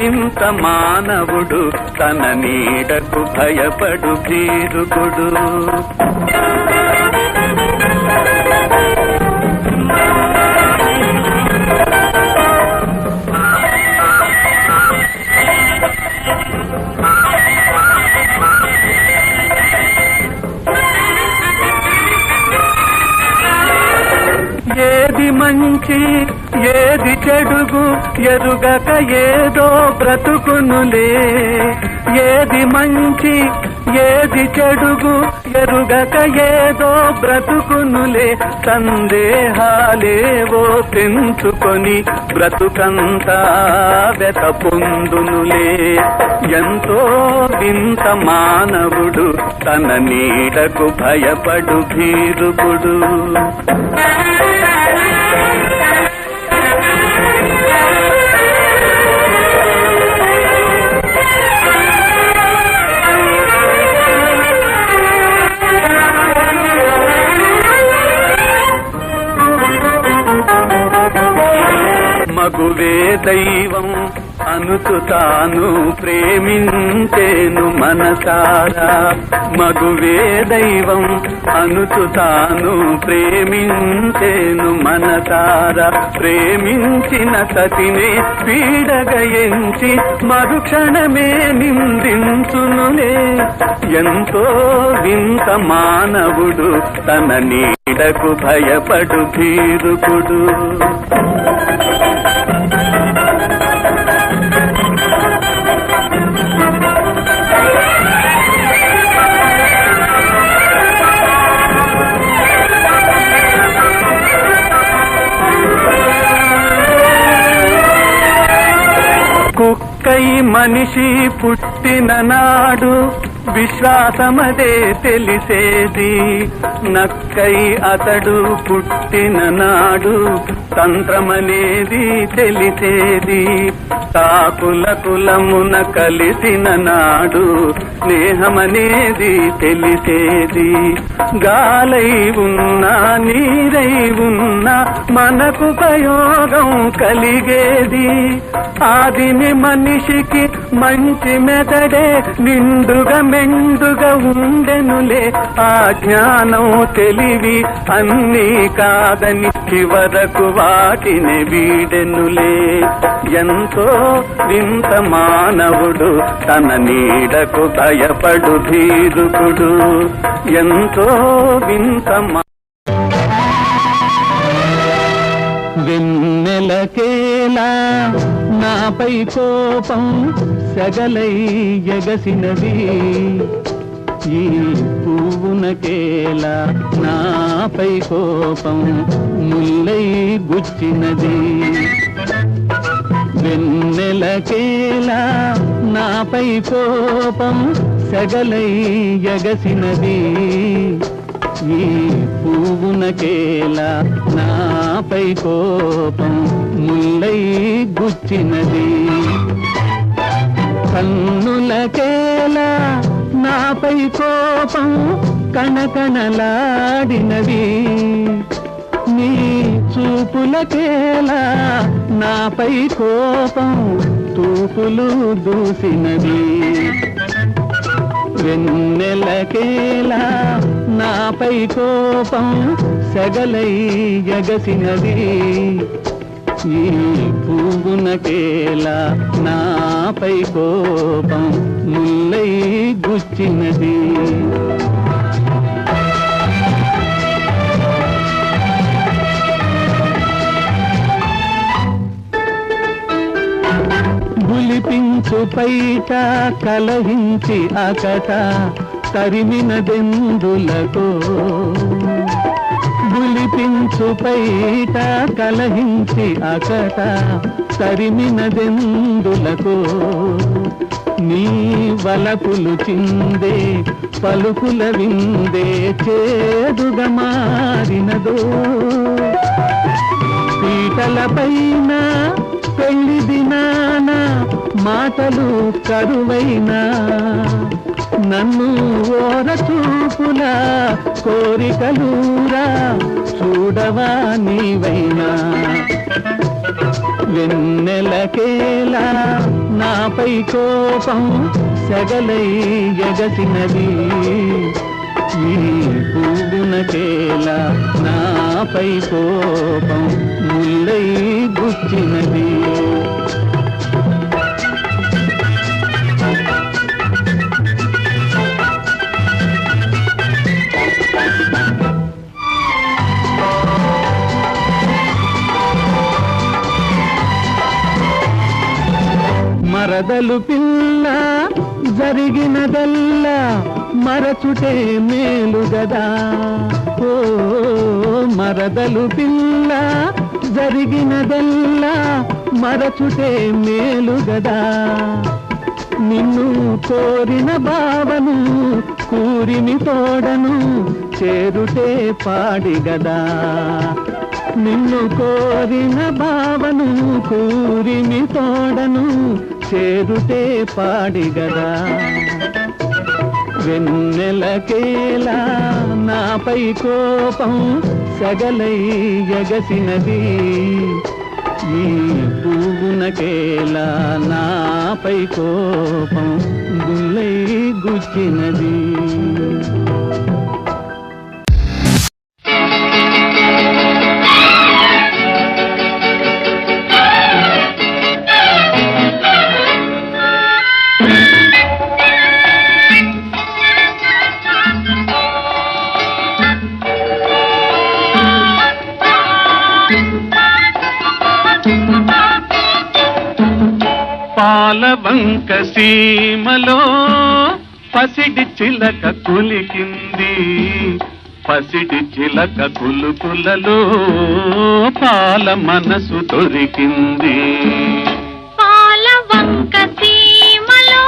ఇంత మానవుడు తన నీడకు భయపడు భీరుకుడు. ఏది మంచి ఏది చెడుగు ఎరుగక ఏదో బ్రతుకునులే. ఏది మంచి ఏది చెడుగు ఎరుగక ఏదో బ్రతుకునులే. సందేహాలేవో పెంచుకొని బ్రతుకంతా వెత పొందునులే. ఎంతో వింత మానవుడు తన నీడకు భయపడు భీరుకుడు. మగువే దైవం అనుచు తాను ప్రేమించేను మనసారా. మగువే దైవం అనుచు తాను ప్రేమించేను మనసారా. ప్రేమించిన సతినే పీడగా ఎంచి మరుక్షణమే నిందించునులే. ఎంతో వింత మానవుడు తన నీడకు భయపడు భీరుకుడు. కుక్కై మనిషి పుట్టిన నాడు విశ్వాసమదే తెలిసేది. నక్కై అతడు పుట్టిన నాడు తంత్రమనేది తెలిసేది. తాకుల కులమున కలిసిన నాడు స్నేహమనేది తెలిసేది. గాలై ఉన్నా నీరై ఉన్నా మనకు ఉపయోగం కలిగేది. ఆదిని మనిషికి మంచి మెదడే నిండుగా మెండుగా ఉండెనులే. ఆ జ్ఞానం తెలివి అన్నీ కాదని చివరకు వాటిని వీడెనులే. ఎంతో వింత మానవుడు తన నీడకు భయపడు భీరుకుడు. ఎంతో వింత వెన్నెలకేలా నాపై కోపం సగలై ఎగసినది. ఈ పువ్వునకేలా నాపై కోపం ముల్లై గుచ్చినది. వెన్నెలకేలా నాపై కోపం సగలై ఎగసినది. ఈ పువ్వునకేలా నాపై కోపం ముల్లై గుచ్చినది. కన్నులకేలా నాపై కోపం కణకణలాడినవి. నీ చూపులకేలా నాపై కోపం తూపులు దూసినవి. వెన్నెలకేలా నాపై కోపం సగలై ఎగసినది. ఈ పువ్వునకేలా నాపై కోపం ముల్లై గుచ్చినది. గులిపించు పైట కలహించి అకట తరిమినదెందులకో. గులిపించు పైట కలహించి అకట తరిమినదెందులకో. నీ వలపులు చిందే పలుకుల విందే చేదుగా మారినదో. పీటలపైన పెళ్లి దినాన మాటలు కరువైనా నన్ను ఓర చూపుల కోరికలూరా చూడవా నీవైనా. వెన్నెలకేలా నా నాపై కోపం సెగలై ఎగసినది ఈ పువ్వునకేలా నాపై కోపం ముల్లై గుచ్చినది మరదలు పిల్ల జరిగినదల్లా మరచుటే మేలు గదా ఓ మరదలు పిల్ల జరిగినదల్లా మరచుటే మేలు గదా నిన్ను కోరిన భావను కూరిమి తోడను చేరుటే పాడిగదా నిన్ను కోరిన భావను కూరిమి తోడను చేరుటే పాడిగదా వెన్నెలకేలా నాపై కోపం సగలై ఎగసినది ఈ పువ్వునకేలా నాపై కోపం గుల్లై గుచ్చినది పాలవంక సీమలో పసిడి చిలక కులికింది పసిడి చిలక కులుకులలో పాల మనసు దొరికింది పాలవంక సీమలో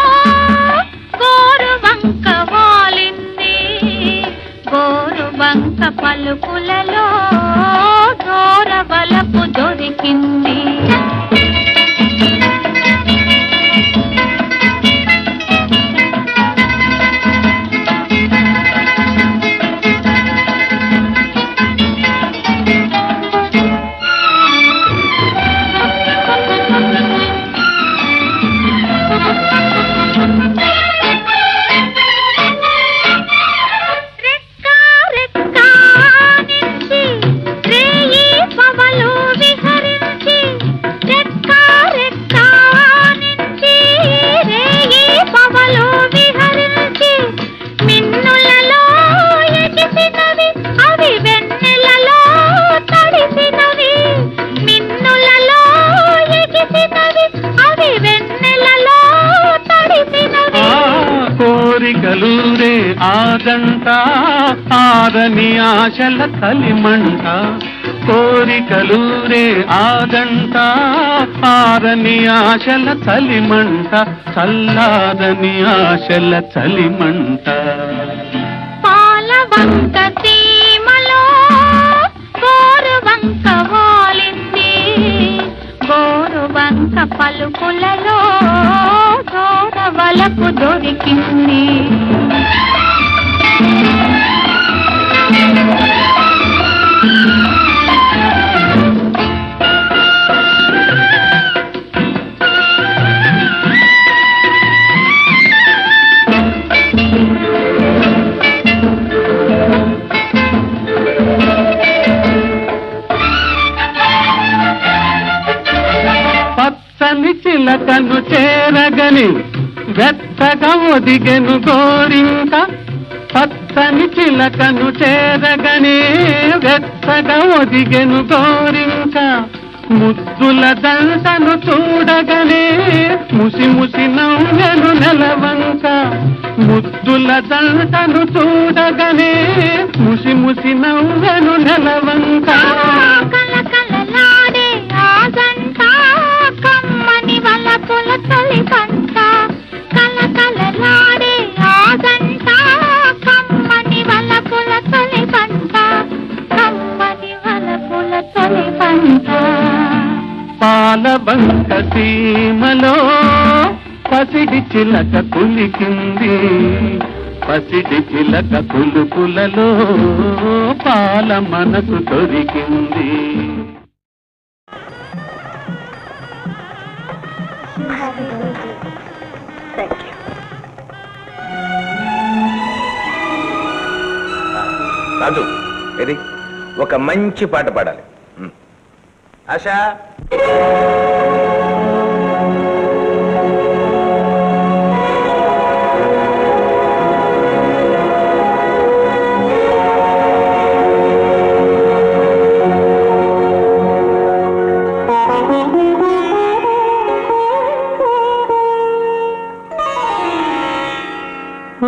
గోరువంక వాలింది గోరువంక పలుకులలో దూరవలపు దొరికింది కోరికలూరే ఆదంట ఆరని ఆశల కలిమంట కోరికలూరే ఆదంట ఆరని ఆశల కలిమంట చల్లారని ఆశల చలిమంట పాలవంక సీమలో గోరువంక వాలింది గోరువంక పలుకులలో దూరవలపు దొరికింది పచ్చని చిలకను చేరగని వెచ్చగా ఒదిగెను గోరింక పచ్చని చిలకను చేరగని వెచ్చగా ఒదిగెను గోరింక ముద్దుల దండను చూడగనే ముసి ముసి నవ్వెను నెలవంక ముద్దుల దండను చూడగనే ముసి ముసి నవ్వెను నెలవంక కలకలలాడే ఆజంట కమ్మని వలపుల తొలి పంట కలకలలాడే ఆజంట కమ్మని వలపుల తొలి పంట కమ్మని వలపుల తొలి పంట పాలవంక సీమలో పసిడి చిలక కులికింది పసిడి చిలక కులుకులలో పాల మనసు దొరికింది You have థ్యాంక్ యూ. రాజు ఇది ఒక మంచి పాట పాడాలి. ఆశా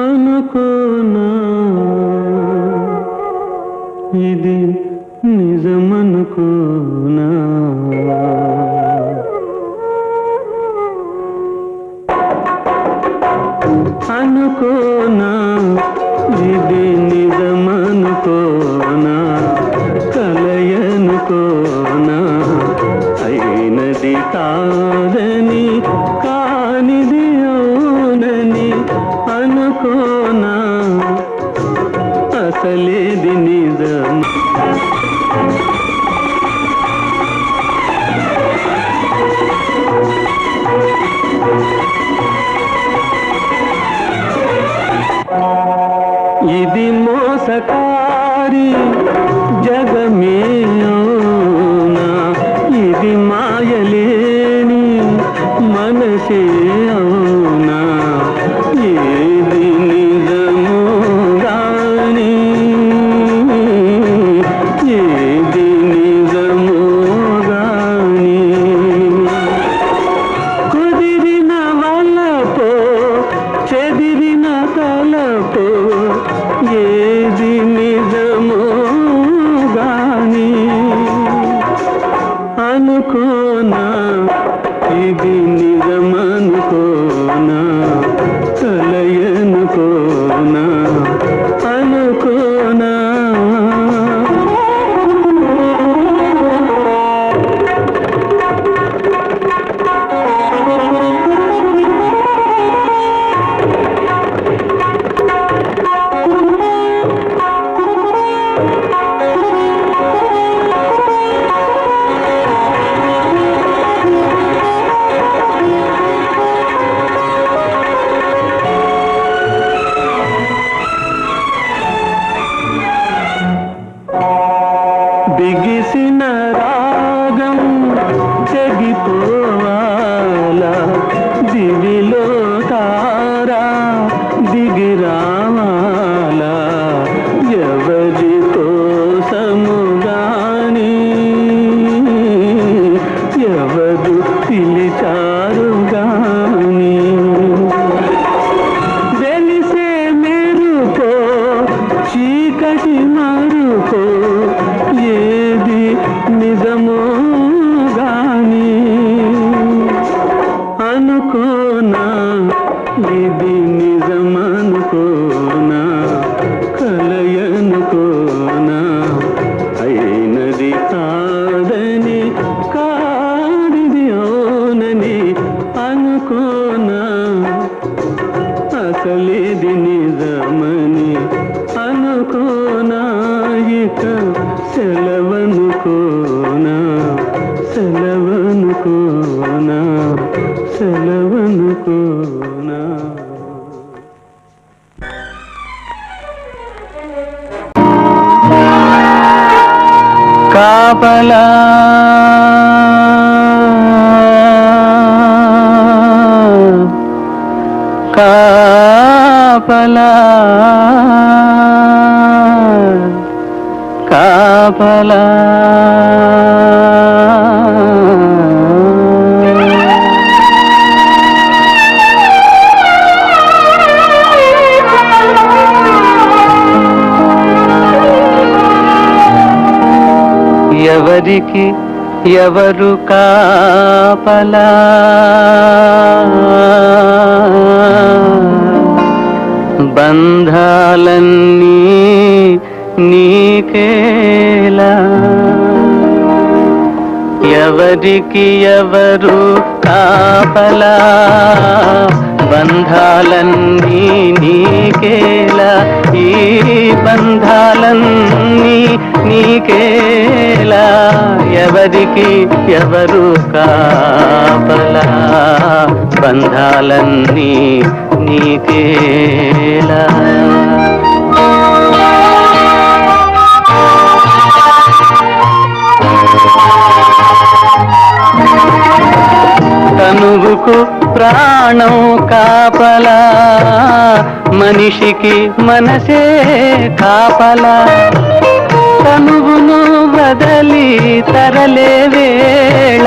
అనుకోనా ఇది నిజమనుకోనా అనుకోనా ఇది నిజమనుకోనా కలయనుకోనా అయినది కాదని కానిది అవునని అనుకోనా అసలేది నిజం ఇది మోసకారి జగమేనా ఇది మాయలేని మనసే అవునా ఏది నిజము గాని ఏది నిజము గాని కుదిరిన వలపో చెదిరిన తలపో ఏది నిజము గాని అనుకోనా ఇది నిజమనుకోనా కలయనుకోనా అనుకోనా బిగిసిన రాగం తెగిపోవాలా దివిలో తారా దిగిరావాలా ఎవరి కోసము గాని ఎవరు పిలిచారు గాని వెలిసే మెరుపో చీకటి మరుపో ఏది నిజమో గాని అనుకోనా ఇది నిజమనుకోనా కలయనుకోనా అయినది కాదని కానిది అవునని అనుకోనా అసలేది నిజమని అనుకోనా ఇక సెలవనుకోనా సెలవనుకోనా సెలవనుకోనా కాపలా కాపలా కాపలా ఎవరికి ఎవరు కాపలా బంధాలన్నీ నీకేలా ఎవరికి ఎవరు కాపలా బంధాలన్నీ నీకేలా ఈ బంధాలన్నీ నీకేలా ఎవరికి ఎవరు కాపలా బంధాలన్నీ నీకేలా తనువుకు ప్రాణం కాపలా మనిషికి మనసే కాపలా తనువును వదలి తరలే వేళ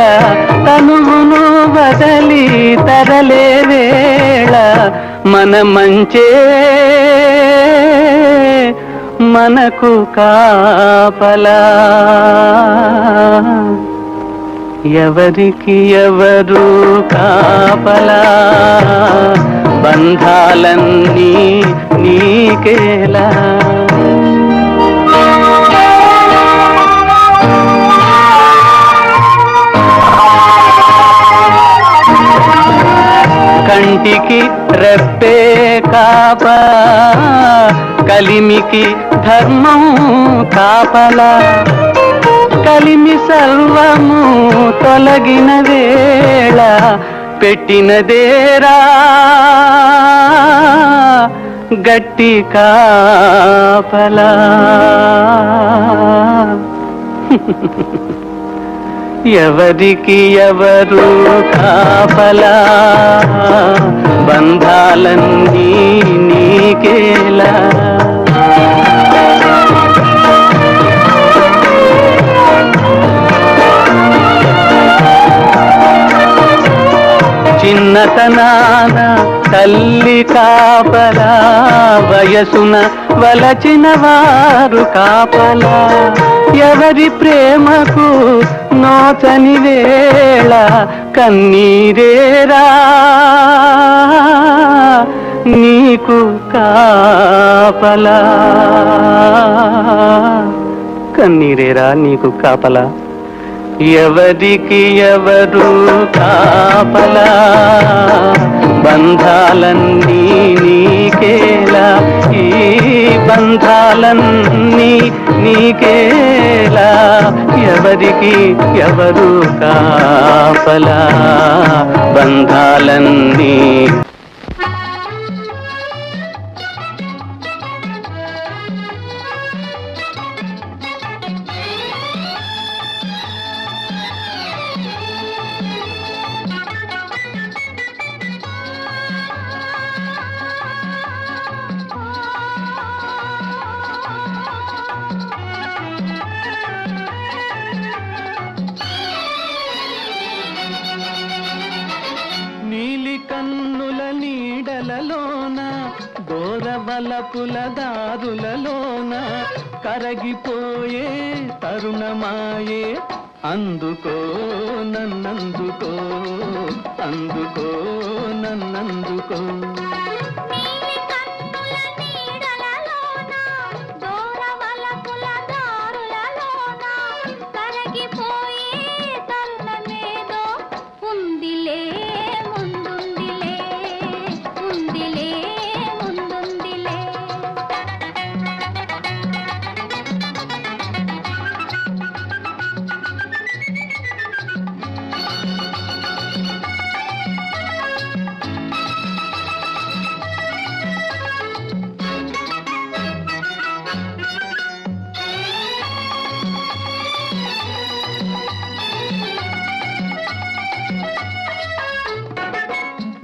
తనువును వదలి తరలే వేళ మన మంచే మనకు కాపలా ఎవరికి ఎవరు కాపలా బంధాలన్నీ నీకేలా కంటికి రెప్పే కాపా కలిమికి ధర్మం కాపలా కలిమి సర్వము తొలగిన వేళ పెట్టినదేరా గట్టి కాపలా ఎవరికి ఎవరు కాపలా బంధాలన్నీ నీకేలా చిన్నతనాన తల్లి కాపలా వయసున వలచిన వారు కాపలా ఎవరి ప్రేమకు నోచని వేళ కన్నీరేరా నీకు కాపలా కన్నీరేరా నీకు కాపలా ఎవరికి ఎవరు కాపలా బంధాలన్నీ నీకేలా ఈ బంధాలన్నీ నీకేలా ఎవరికి ఎవరు కాపలా బంధాలన్నీ కన్నుల నీడలలోన దూరవలపుల దారులలోన కరగిపోయే తరుణమాయే అందుకో నన్నందుకో అందుకో నన్నందుకో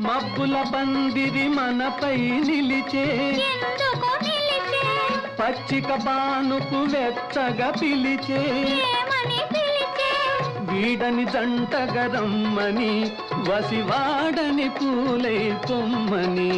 మబ్బుల పందిరి మనపై నిలిచే పచ్చిక బానుకు వెచ్చగా పిలిచే వీడని జంటగా రమ్మని వసివాడని పూలై పొమ్మని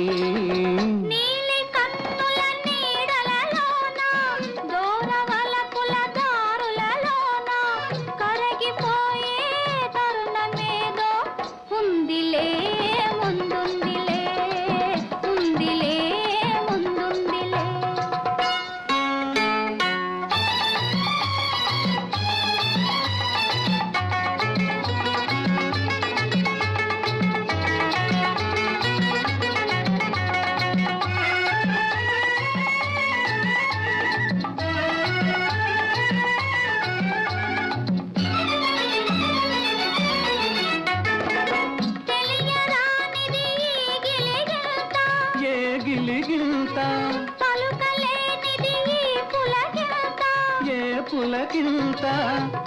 పులకింత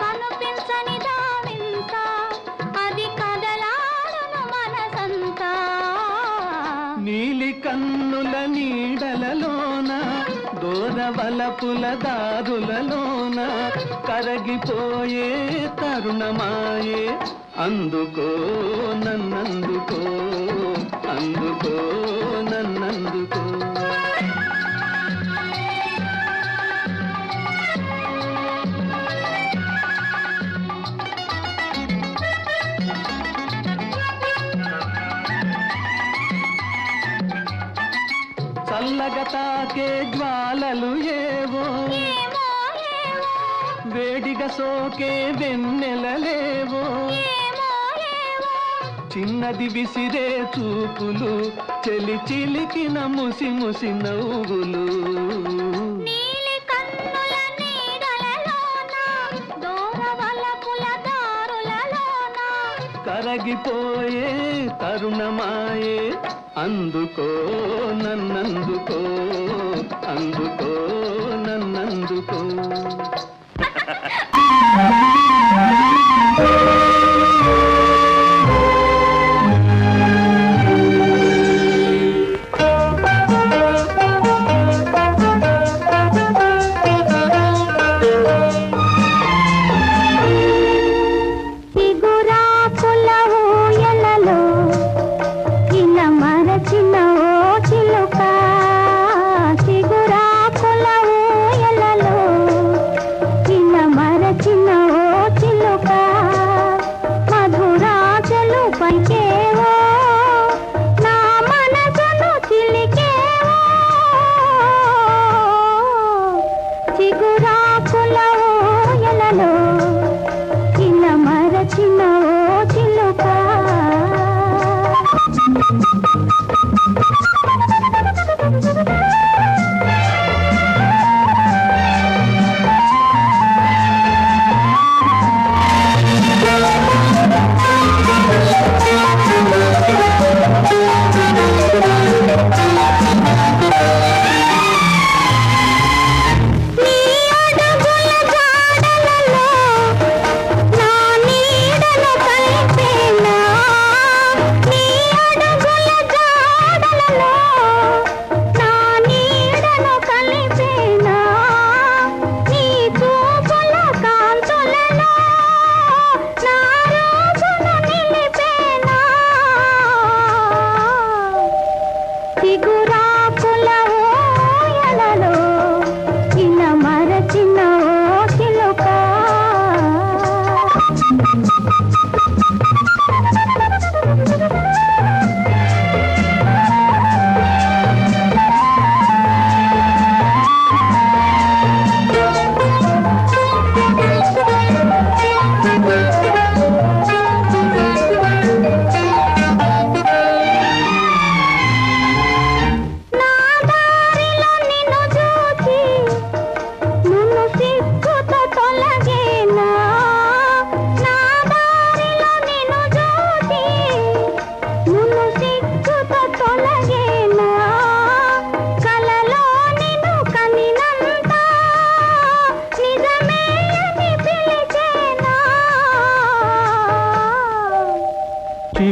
కనిపించని దావింత అది కదలాడును మనసంతా నీలి కన్నుల నీడలలోన దూరవలపుల దారులలోన కరగిపోయే తరుణమాయే అందుకో నన్నందుకో అందుకో నన్నందుకో చల్లగా తాకే జ్వాలలు ఏవో వేడిగా సోకే వెన్నెలలేవో చిన్నది విసిరే చూపులు చెలి చిలికిన ముసి ముసి నవ్వులు నీలి కన్నుల నీడలలోన దూరవలపుల దారులలోన కరగిపోయే తరుణమాయే అందుకో నన్నందుకో అందుకో నన్నందుకో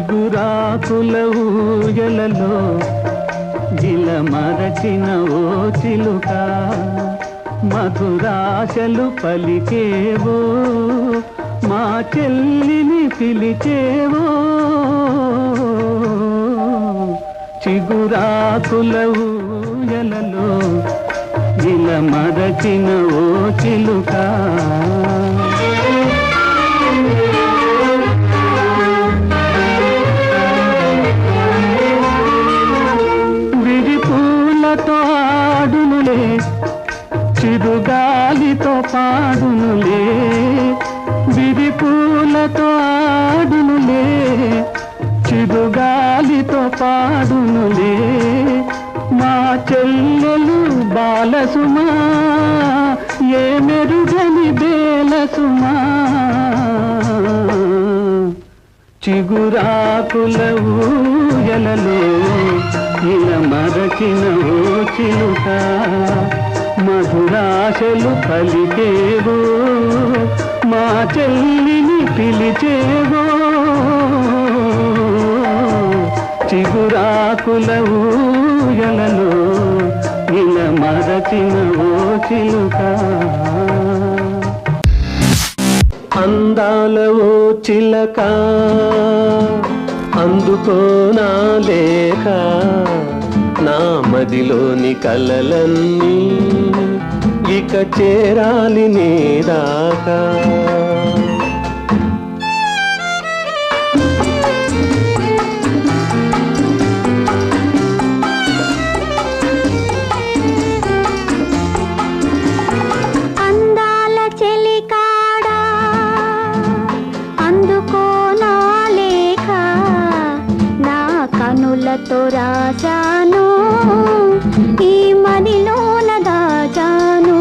చిగురాకుల ఊయలలో గిల మరచిన ఓ చిలుక మధురాశలు పలికేవో మా చెల్లిని పిలిచేవో చిగురాకుల ఊయలలో గిల మరచిన ఓ చిలుక చిరుగాలితో పాడునులే విడి పూలతో ఆడునులే చిరుగాలితో పాడునులే మా చెల్లెలు బాలసుమా ఏ మెరుగని బేలసుమా చిగురాకుల ఊయలలో ఇలా మరచిన ఓ చిలుక మధురాశలు పలికేవో మా చెల్లిని పిలిచేవో చిగురాకుల ఊయలలో ఇలా మరచిన ఓ చిలుక అందాల ఓ చిలక అందుకో నా లేఖ నా మదిలోని కలలన్నీ ఇక చేరాలి నీ దాకా కనులతో రాజాను ఈ మదిలోన దాచాను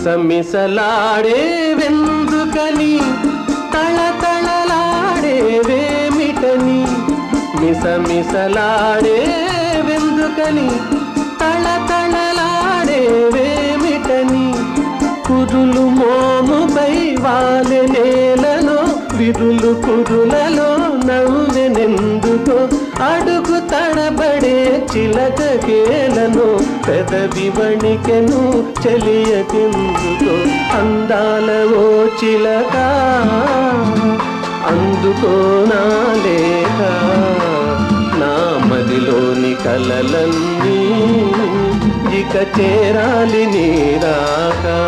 మిసమిసలాడే వెందుకని తళతళలాడేవేమిటని మిసమిసలాడే వెందుకని తళతళలాడేవేమిటని కురులు మోముపై వాలె నేలలో విరులు కురులలో నవ్వెనెందుకో అడుగు తడబడే చిలకకేలను పెదవి వణికెను చెలియకెందుకో అందాల ఓ చిలక అందుకో నా లేఖ నా మదిలోని కలలన్నీ ఇక చేరాలి నీ రాకా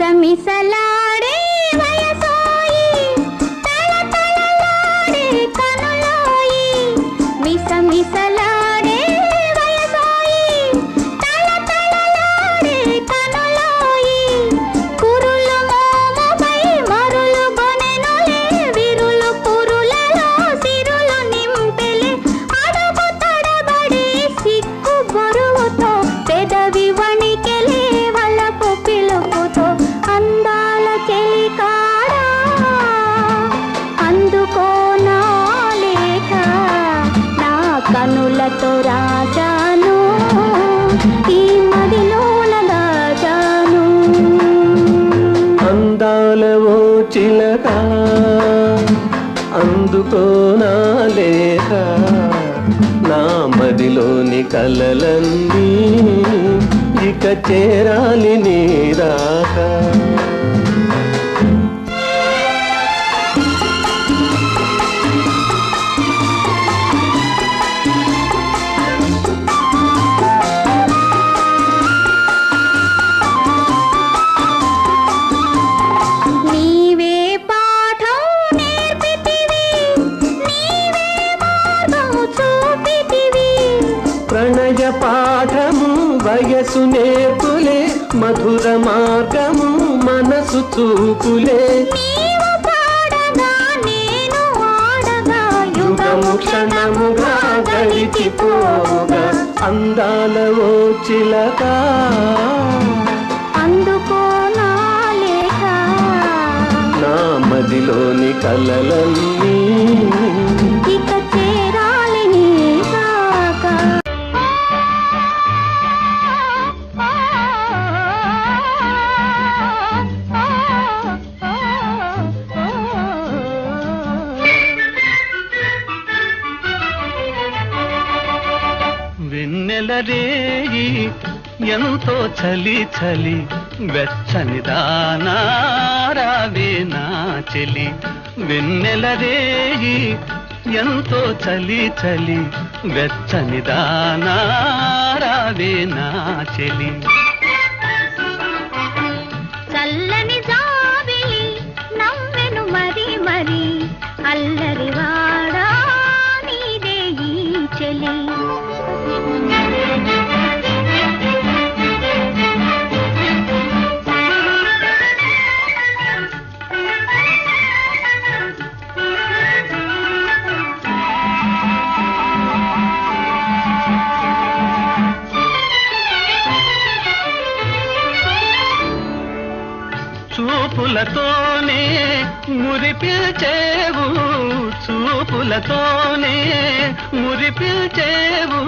మిసమిసలాడే వయసోయి తళతళలాడే కనులోయి మిసమిసలాడే వయసోయి తళతళలాడే కనులోయి కురులు మోముపై మరులు గొనెనులే విరులు కురులలో సిరులు నింపెలే అడుగు తడబడి సిగ్గు బరువుతో పెదవి వణికెలే వలపు పిలుపుతో అందాల చెలికాడా అందుకో నా లేఖ నా కనులతో రాజాను ఈ మదిలోన దాచాను అందాల ఓ చిలక అందుకో నా లేఖ నా మదిలోని కలలన్నీ ఇక చేరాలి నీ రాకా నీవే పాఠం నేర్పితివి నీవే మార్గం చూపితివి ప్రణయ పాఠము వయసు నేర్పులే మధుర మార్గము మనసు చూపులే నీవు పాడగా నేను ఆడగా యుగము క్షణముగా గడిచిపోగా అందాల ఓ చిలక అందుకో నా లేఖ నా మదిలోని కలలన్నీ ఇక చేరాలి నీ దాకా వెన్నెల రేయి ఎంతో చలి చలి వెచ్చని దానారావే నా చెలి వెన్నెల రేయి ఎంతో చలి చలి వెచ్చని దానారావే నా చెలి చల్లని జాబిలి నవ్వెను మరి చూపులతోనే మురిపిల్చేవు చూపులతోనే మురిపిల్చేవు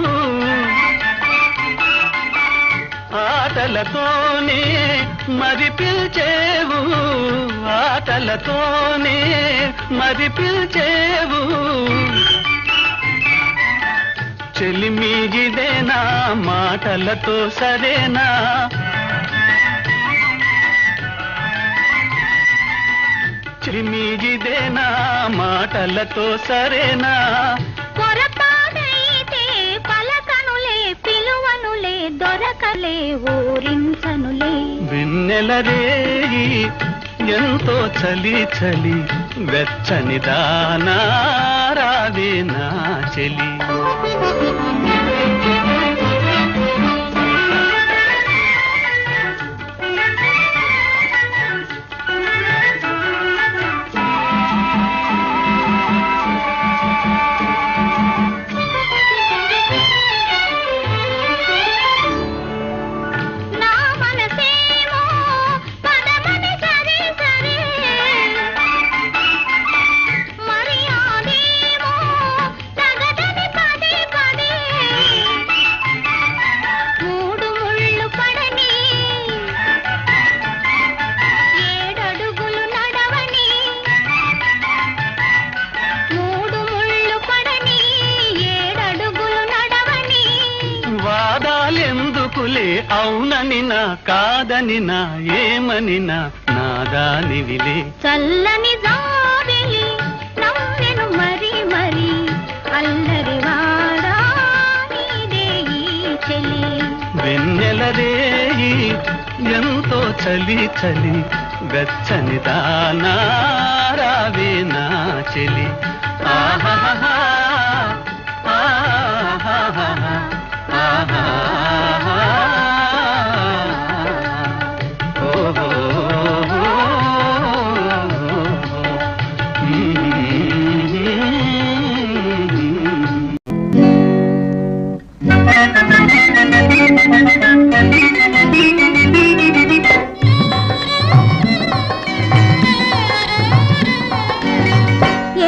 ఆటలతోనే మరిపిల్చేవు ఆటలతోనే మరిపిల్చేవు చెలిమిగిదేనా మాటలతో సరేనా చెలిమిగిదేనా మాటలతో సరేనా పొరపాటైతే పలకనులే పిలువనులే దొరకలే ఊరించనులే వెన్నెల రేయి ఎంతో చలి చలి వెచ్చని దానా రావే నా చెలి అవుననినా కాదనినా ఏమనినా నాదానివిలే చల్లని జాబిలి నవ్వెను మరి మరి అల్లరి వాడా నీదే ఈ చెలి వెన్నెల రేయి ఎంతో చలి చలి వెచ్చని దానా రావే నా చెలి ఆహాహా ఆహాహా ఆహా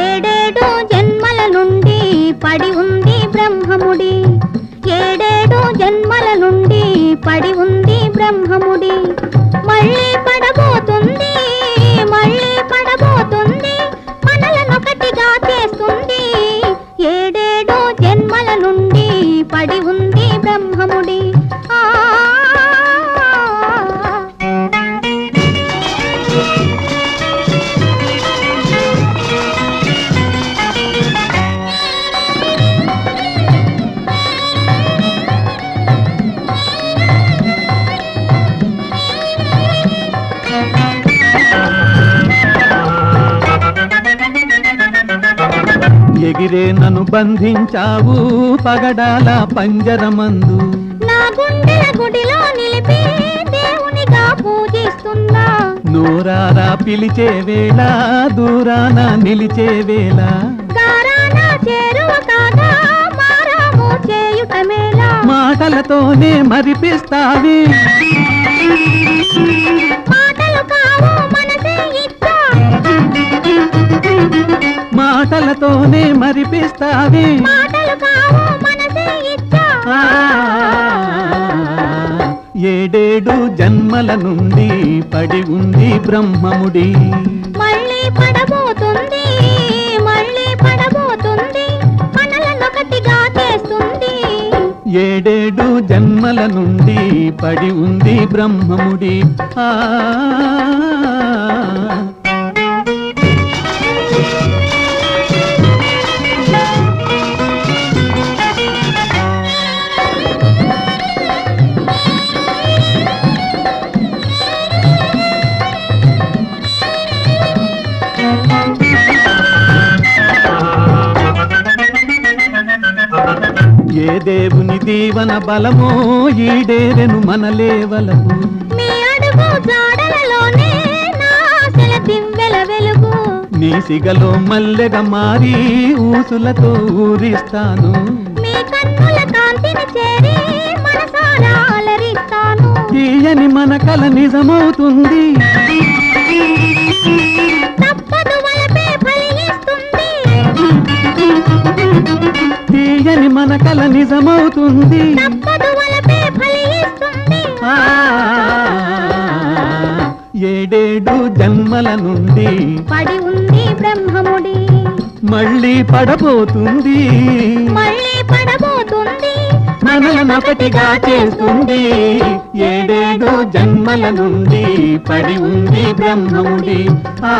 ఏడేడు జన్మల నుండి పడి ఉంది బ్రహ్మముడి ఏడేడు జన్మల నుండి పడి ఉంది బ్రహ్మముడి మళ్ళీ పడబోతుంది మనలనొకటిగా చేస్తుంది ఏడేడు జన్మల నుండి పడి ఉంది బ్రహ్మముడి ఎగిరే నన్ను బంధించావు పగడాల పంజరమందు నా గుండెల గుడిలో నిలిపి దేవునిగా పూజిస్తున్నా నూరారా పిలిచే వేళ దూరాన నిలిచే వేళ గారాన చేరువ కాగా మారాము చేయుట మేళ మాటలతోనే మరిపిస్తావి మాటలు కావు మనసే ఇచ్చా మాటలతోనే మరిపిస్తావి మాటలు కావు మనసే ఇచ్చా ఏడేడు జన్మల నుండి పడి ఉంది బ్రహ్మముడి మళ్ళీ పడబోతుంది మనలనొకటిగా చేస్తుంది ఏడేడు జన్మల నుండి పడి ఉంది బ్రహ్మముడి ఏ దేవుని దీవన బలమో ఈడేరెను మనలేవలకు మీ అడుగు జాడలలోనే నా ఆశల దివ్వెల వెలుగు నీ సిగలో మల్లెగా మారి ఊసులతో ఊరిస్తాను మీ కన్నుల కాంతిని చేరి మనసారా అలరిస్తాను తీయని మన కల నిజమవుతుంది తప్పదు వలపే ఫలిస్తుంది తీయని మన కల నిజమవుతుంది తప్పదు వలపే ఫలిస్తుంది ఆ, ఏడేడు జన్మల నుండి పడి ఉంది బ్రహ్మముడి మళ్ళీ పడబోతుంది మళ్ళీ పడబోతుంది మనలనొకటిగా చేస్తుంది ఏడేడు జన్మల నుండి పడి ఉంది బ్రహ్మముడి ఆ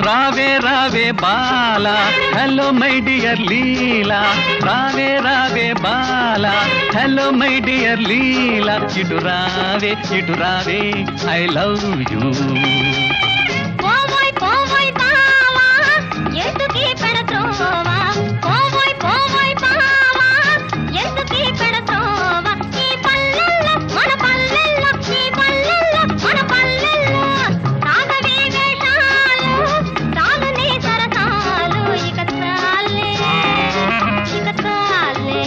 రావే రావే బాలా హలో మై డియర్ లీలా రావే రావే బాలా హలో మై డియర్ లీలా ఇటు రావే ఐ లవ్ యూ పోవోయ్ పోవోయ్ బావా ఎందుకీ పెడత్రోవా పోవోయ్ పోవోయ్ బావా ఎందుకీ పెడత్రోవా ఈ పల్లెల్లో మన పల్లెల్లో ఈ పల్లెల్లో మన పల్లెల్లో సాగవే వేషాలు సాగునే సరసాలు ఇక చాలే ఇక చాలే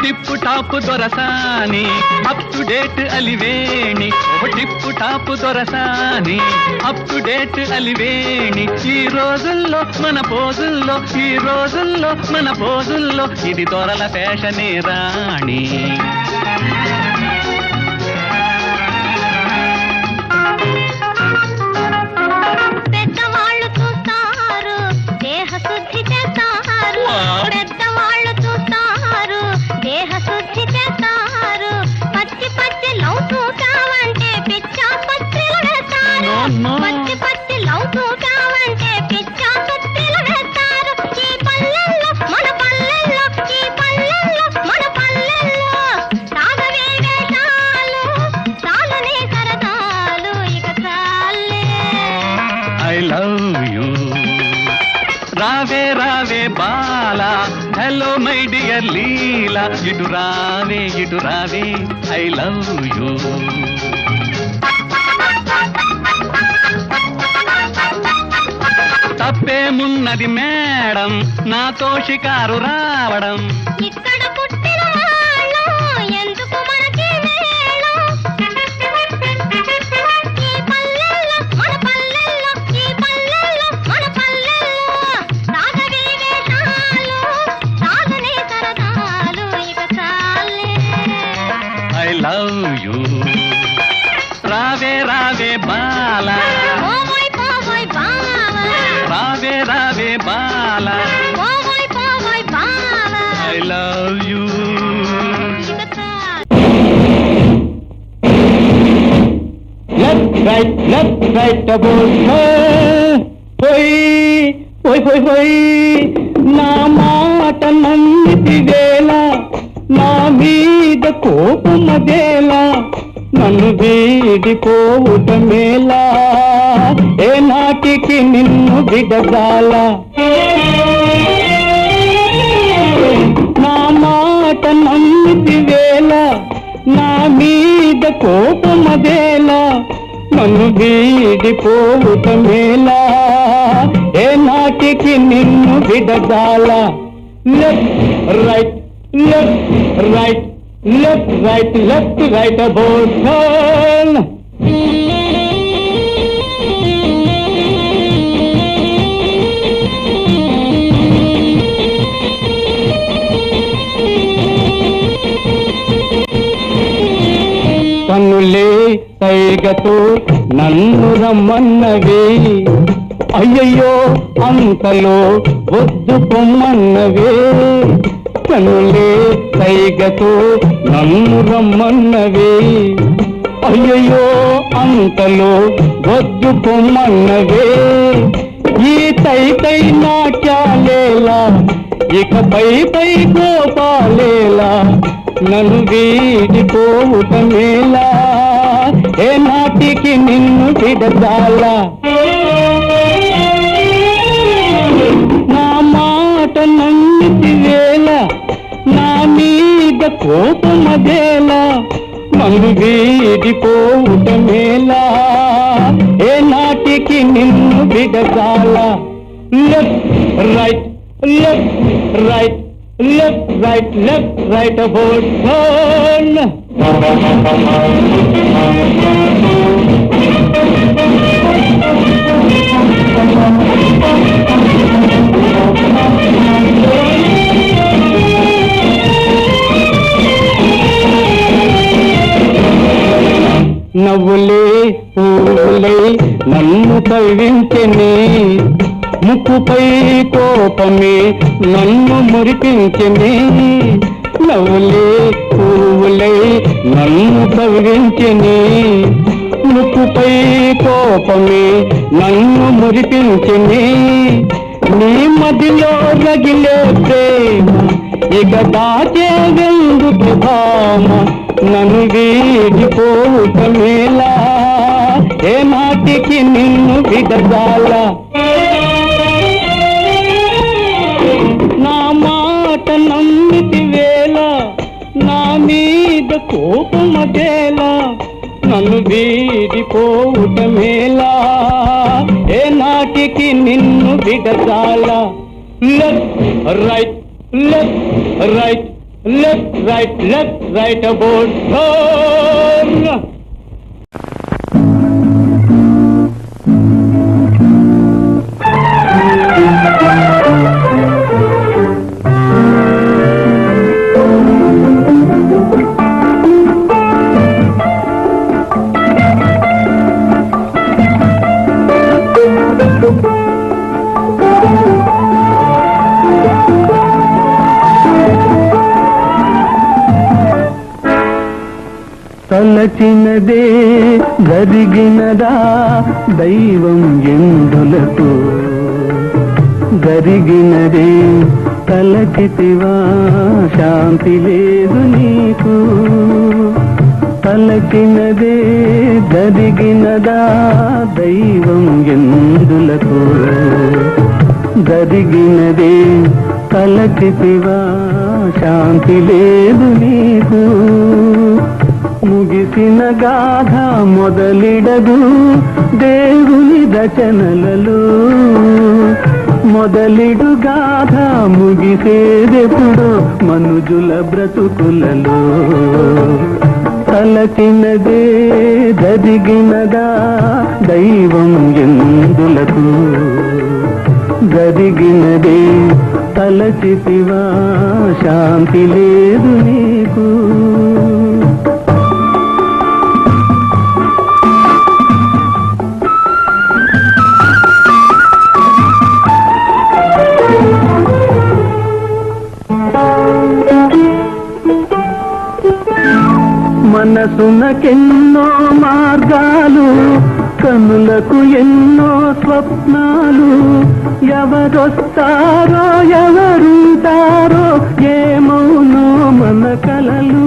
టిప్పు టాప్ దొరసాని అప్ టు డేట్ అలివేణి ఓ టిప్పు టాప్ దొరసాని అప్ టు డేట్ అలివేణి ఈ రోజుల్లో మన పోజుల్లో ఈ రోజుల్లో మన పోజుల్లో ఇది దొరల ఫ్యాషనే రాణి పెద్దవాళ్ళు చూస్తారు దేహ శుద్ధి చేస్తారు పెద్దవాళ్ళు చూస్తారు దేహ శుద్ధి చేస్తారు పచ్చి పచ్చి లవ్ చూసావంటే పిచ్చాపత్రిలు వేస్తారు పచ్చి పచ్చి లవ్ చూసావంటే పిచ్చాపత్రిలు వేస్తారు ఈ పల్లెల్లో మన పల్లెల్లో ఈ పల్లెల్లో మన పల్లెల్లో సాగవే వేషాలు చాలునే సరదాలు ఇక చాలే ఐ లవ్ యూ రావే రావే బాలా హలో మై డియర్ లీలా ఇటు రావే ఐ లవ్ యూ తప్పేమున్నది మేడం నాతో షికారు రావడం ఇక్కడ పుట్టిన వాళ్ళు ఎందుకు మనకి వేళం ఈ పల్లెల్లో మన పల్లెల్లో ఈ పల్లెల్లో మన పల్లెల్లో సాగవే వేషాలు సాగునే సరదాలు ఇక చాలే ఐ లవ్ యూ రావే రావే బాలా పోవోయ్ పోవోయ్ బావా రావే రావే బాలా పోవోయ్ పోవోయ్ బావా ఐ లవ్ యూ ఇక చాలే left right about పోయి నా మాట నమ్మితివేలా నా మీద కోపమదేలా నన్ను వీడిపోవుటమేలా ఏ నాటికి నిన్ను విడదాలా నా మాట నమ్మితివేలా నా మీద కోపమదేలా నన్ను వీడిపోవుటమేలా ఏ నాటికి నిన్ను విడదాలా లెఫ్ట్ రైట్ అబౌట్ టర్న్ కన్నులే సైగతో నన్ను రమ్మన్నవి అయ్యయ్యో అంతలో వద్దు పొమ్మన్నవే కన్నులే సైగతో నన్ను రమ్మన్నవి అయ్యయ్యో అంతలో వద్దు పొమ్మన్నవే ఈ తై నాట్యాలేలా ఇక పై గోపాలేలా నన్ను వీడిపోవుటమేలా ఏ ఏ నాటికి నిన్ను విడదాల నా మాట నమ్మితి వేళ నా మీద కోపమదేలా నన్ను వీడిపోవుటమేలా ఏ నాటికి నిన్ను విడదాల left right left right left, right, about turn. నవ్వులే పూలే నన్ను కవించనే ముక్కుపై కోపమే నన్ను మురిపించనే నవ్వులే పువ్వులై నన్ను కవించనే ముక్కుపై కోపమే నన్ను మురిపించనే నీ మదిలో రగిలే ప్రేమ ఇక దాచేందుకు భామ నన్ను వీడిపోవుటమేలా ఏ నాటికి నిన్ను విడదాల నా మాట నమ్మితి వేళ నా మీద కోపమదేలా నన్ను వీడిపోవుటమేలా ఏ నాటికి నిన్ను విడదాల left right left right left right about turn తలచినదే జరిగినదా దైవం ఎందులకు జరిగినదే తలచితివా శాంతి లేదు నీకు తలచినదే జరిగినదా దైవం ఎందులకు జరిగినదే తలచితివా శాంతి లేదు నీకు ముగిసిన గాథ మొదలిడదు దేవుని రచనలలో మొదలిడు గాథ ముగిసేదెప్పుడు మనుజుల బ్రతుకులలో తలచినదే జరిగినదా దైవం ఎందులకు జరిగినదే తలచితివా శాంతి లేదు నీకు మనసునకెన్నో మార్గాలు కనులకు ఎన్నో స్వప్నాలు ఎవరొస్తారో ఎవరుంటారో ఏమౌనో మన కలలు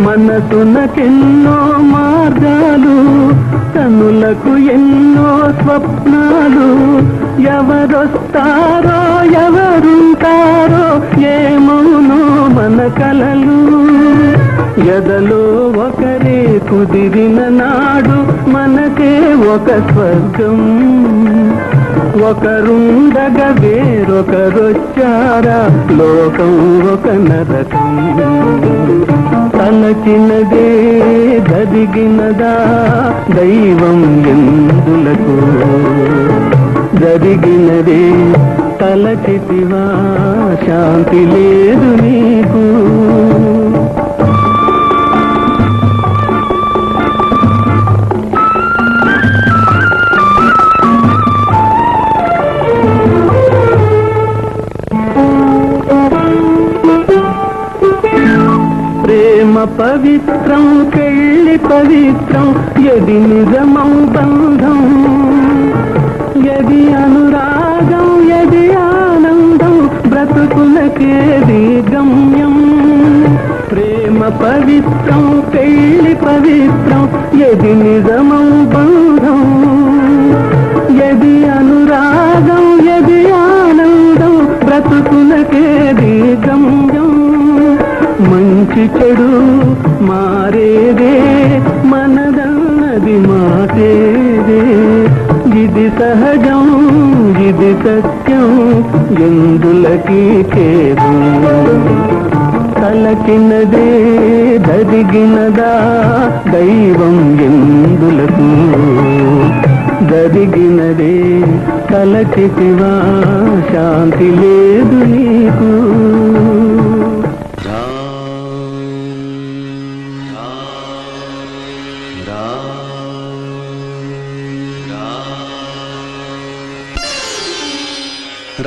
మనసునకెన్నో మార్గాలు కనులకు ఎన్నో స్వప్నాలు ఎవరొస్తారో ఎవరుంటారో ఏమౌనో మన కలలు ఎదలో ఒకరే కుదిరిన నాడు మనకే ఒక స్వర్గం ఒకరుండగా వేరొకరొచ్చారా లోకం ఒక నరకం తలచినదే జరిగినదా దైవం ఎందులకు జరిగినదే తలచితివా శాంతి లేదు నీకు పవిత్రం పెళ్లి పవిత్రం ఎది నిజమౌ బంధం ఎది అనురాగం ఎది ఆనందం బ్రతుకులకేది గమ్యం ప్రేమ పవిత్రం పెళ్లి పవిత్రం ఎది నిజమం బంధం ఎది అనురాగం ఎది ఆనందం బ్రతుకులకేది గమ్యం మంచి చెడు మారేదే మనదన్నది మాటేదే ఇది సహజం ఇది సత్యం ఎందులకి చేదు తలకినదే దరిగినదా దైవం ఎందులకు జరిగినదే తలచితివా శాంతి లేదు నీకు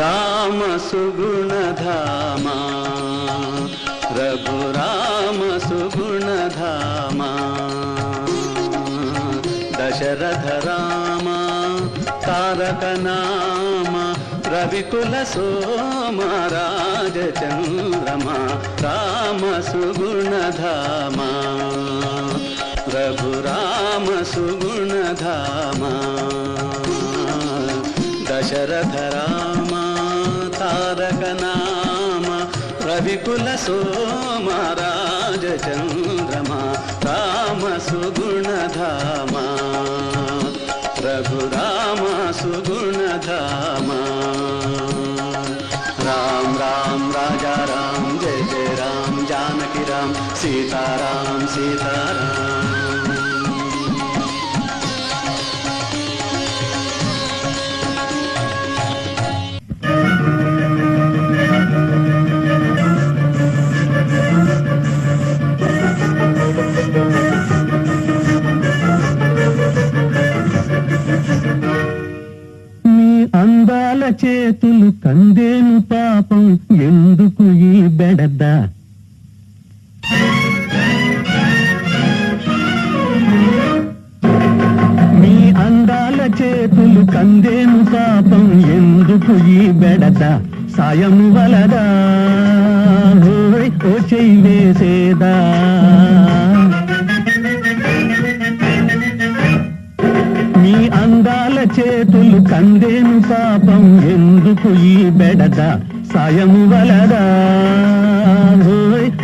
రామ సుగుణధామా రఘురామ సుగుణధామా దశరథ రామ తారక నామ రవికుల సోమ రాజచంద్రమా రామ సుగుణధామా రఘురామ సుగుణధామా దశరథ రామ తారక నామ రవికుల సోమ రాజచంద్రమా రామ సుగుణధామా రఘురామ సుగుణధామా రామ్ రామ్ రాజా రామ్ జయ జయ రామ్ జానకి రామ్ సీతారాం సీతారాం అందాల చేతులు కందేను పాపం ఎందుకు ఈ బెడద మీ అందాల చేతులు కందేను పాపం ఎందుకు ఈ బెడద సాయం వలదా ఓ చెయ్యి వేసేదా మీ అందాల చేతులు కందేను పాపం ఎందుకు ఈ బెడద సాయము వలదా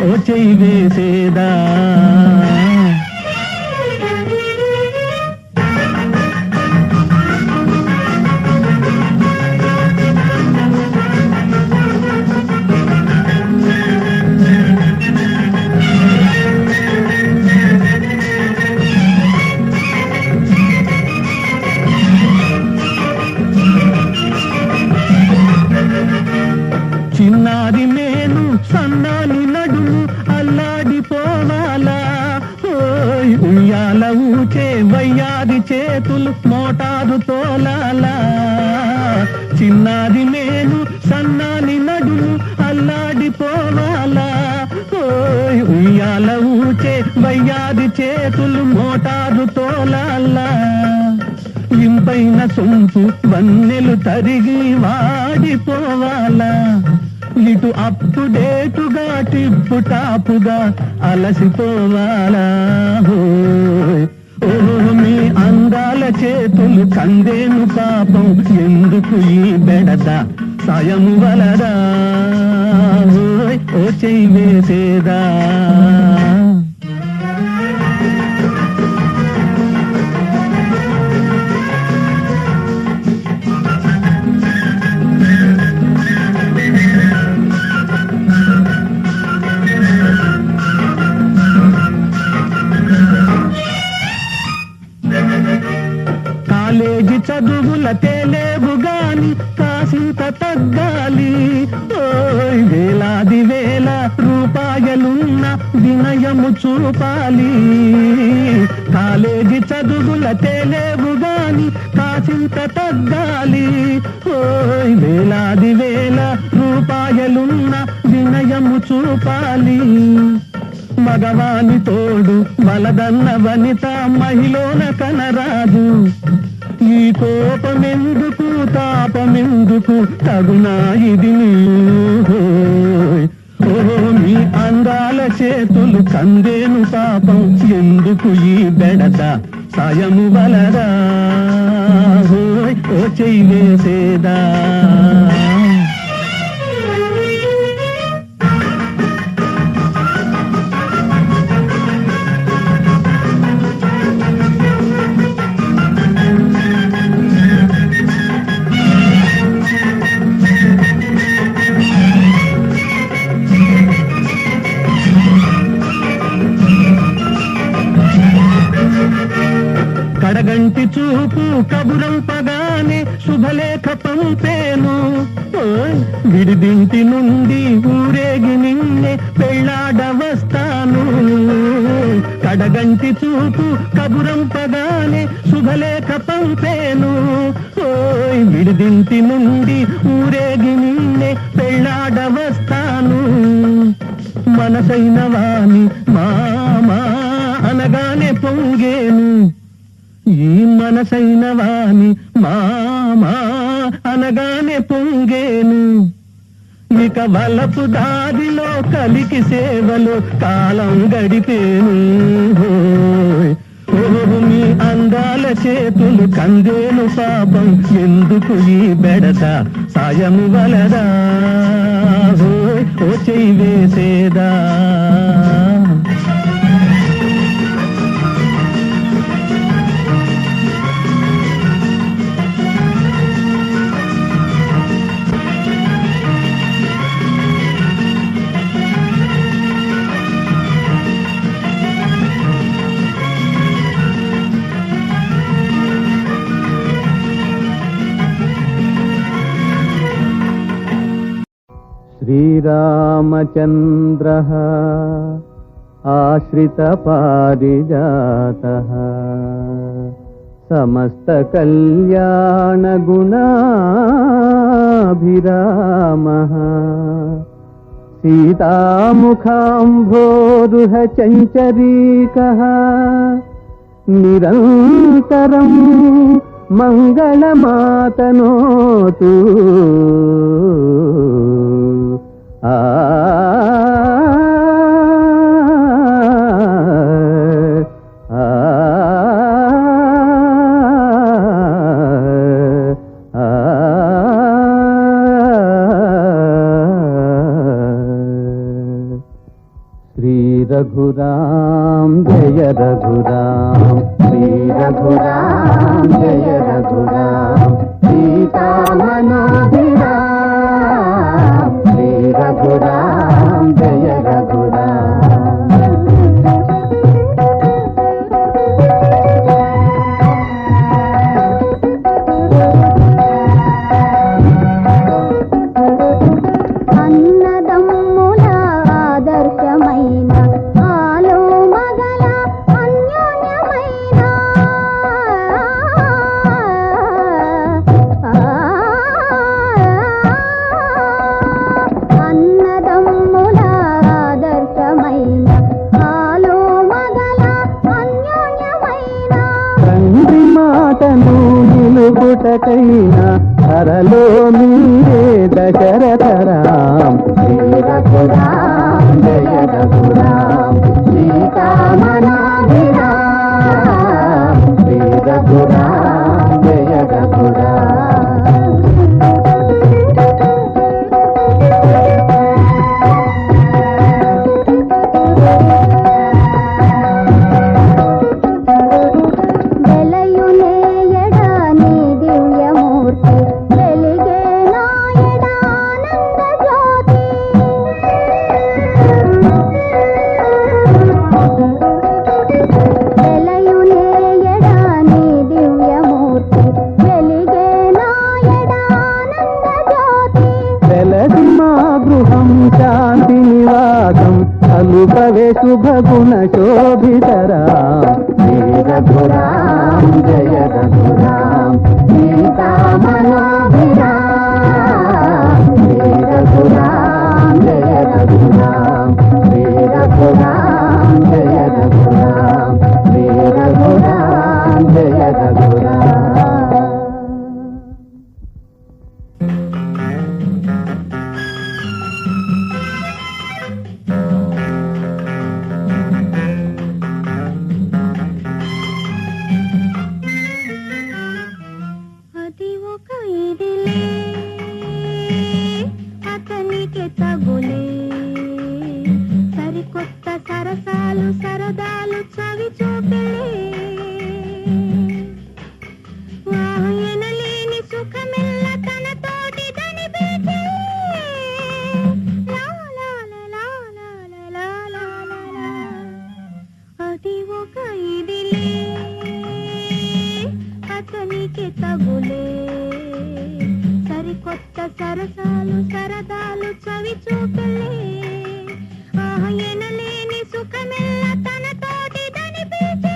ఓ చెయ్యి వేసేదా చిన్నాది మేను సన్నాని నడుము అల్లాడిపోవాలా ఓయ్ ఉయ్యాల ఊచే వయ్యాది చేతులు మోటారు తోలాలా చిన్నాది మేను సన్నాని నడుము అల్లాడిపోవాలా ఓయ్ ఉయ్యాల ఊచే వయ్యాది చేతులు మోటారు తోలాలా ఇంపైన సొంపు వన్నెలు తరిగి వాడిపోవాలా ఇటు అప్టు డేటుగా టిప్పు టాపుగా అలసిపోవాలా ఓ మీ అందాల చేతులు కందేను పాపం ఎందుకు ఈ బెడద సాయము వలదా ఓ చెయ్యి వేసేదా కాలేజీ చదువుల తేలేవు గాని కాసింత తగ్గాలి ఓయ్ వేలాది వేల రూపాయలున్న వినయము చూపాలి కాలేజీ చదువుల తేలేవు గాని కాసింత తగ్గాలి ఓయ్ వేలాది వేల రూపాయలున్న వినయము చూపాలి మగవాని తోడు వలదన్న వనిత మహిళన కనరాదు ఈ కోపమెందుకు తాపమెందుకు తగునా ఇది ఓ మీ అందాల చేతులు కందేను పాపం ఎందుకు ఈ బెడద సాయము వలదా ఓ చెయ్యి వేసేదా కడగంటి చూపు కబురంపగానే శుభలేఖ పంపేను విడిదింటి నుండి ఊరేగి నిన్నే పెళ్ళాడ వస్తాను కడగంటి చూపు కబురంపగానే శుభలేఖ పంపేను విడిదింటి నుండి ఊరేగి నిన్నే పెళ్ళాడ వస్తాను మనసైన వాణి మామా అనగానే పొంగేను ఈ మనసైన వాణి మామా అనగానే పొంగేను ఇక వలపు దారిలో కలికి సేవలో కాలం గడిపేను మీ అందాల చేతులు కందేను పాపం ఎందుకు ఈ బెడత సాయము వలదా ఓ చెయ్యి వేసేదా श्रीरामचन्द्रः आश्रितपारिजातः समस्तकल्याणगुणाभिरामः सीतामुखाम्भोरुहचञ्चरीकः निरन्तरं मङ्गलमातनोतु श्री रघुराम जय रघुराम श्री रघुराम जय रघुराम सीता मनोभिराम श्री रघुराम जय रघुराम పుటకైనా హరలో మీరే దశరథరాం శ్రీ రఘురాం జయ రఘురాం సీతామనాభిరాం శ్రీ రఘురాం జయ రఘురాం शुभगुण शोभितराम श्री रघुराम जय रघुराम सीता मनोभिराम श्री रघुराम जय रघुराम श्री रघुराम जय रघुराम श्री रघुराम जय रघुराम ఇదిలే అతనికి తగులే సరికొత్త సరసాలు సరదాలు చవి చూపలే ఎనలేని సుఖమెల్ల తన తోటి దనిపించే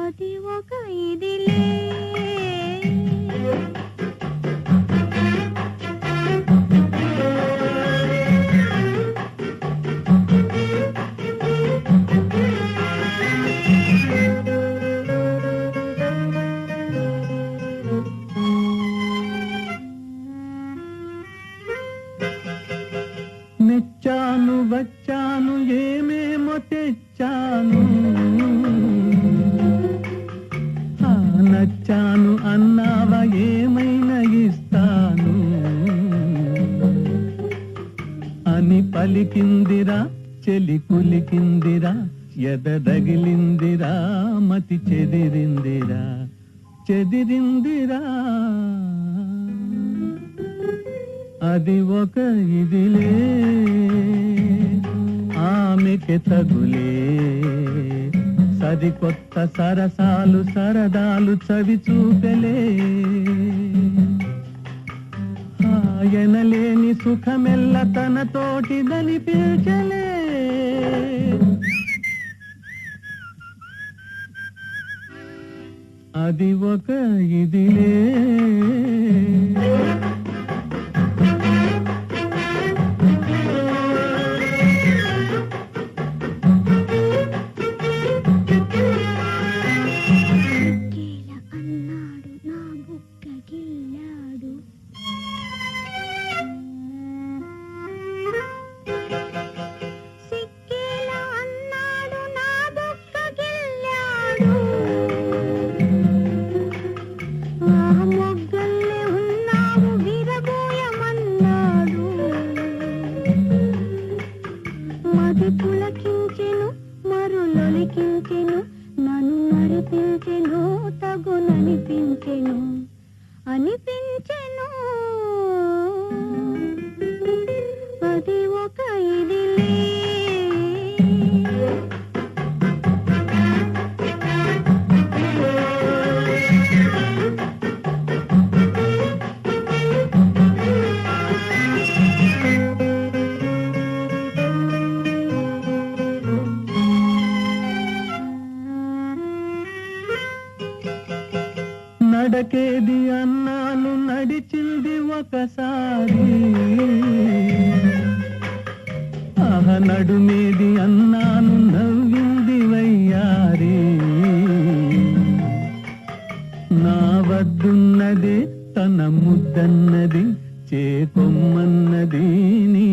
అది ఒక ఇదిలే మెచ్చాను వచ్చాను ఏమేమో తెచ్చాను నచ్చాను అన్నావా ఏమైనా ఇస్తాను అని పలికిందిరా చెలి కులికిందిరా ఎదగిలిందిరా మతి చెదిరిందిరా చెదిరిందిరా అది ఒక ఇదిలే ఆమెకి తగులే సరికొత్త సరసాలు సరదాలు చవి చూపెలే ఆయనలేని సుఖమెల్ల తన తోటి దనిపించలే అది ఒక ఇదిలే పులకించెను మరులొలికించెను నన్ను నడిపించెను తగుననిపించెను అనిపించెను అది ఒక ఇదిలే నడకేది అన్నాను నడిచింది ఒకసారి నడుమేది అన్నాను నవ్వింది వయ్యారి నా వద్దున్నది తన ముద్దన్నది చేకొమ్మన్నది నీ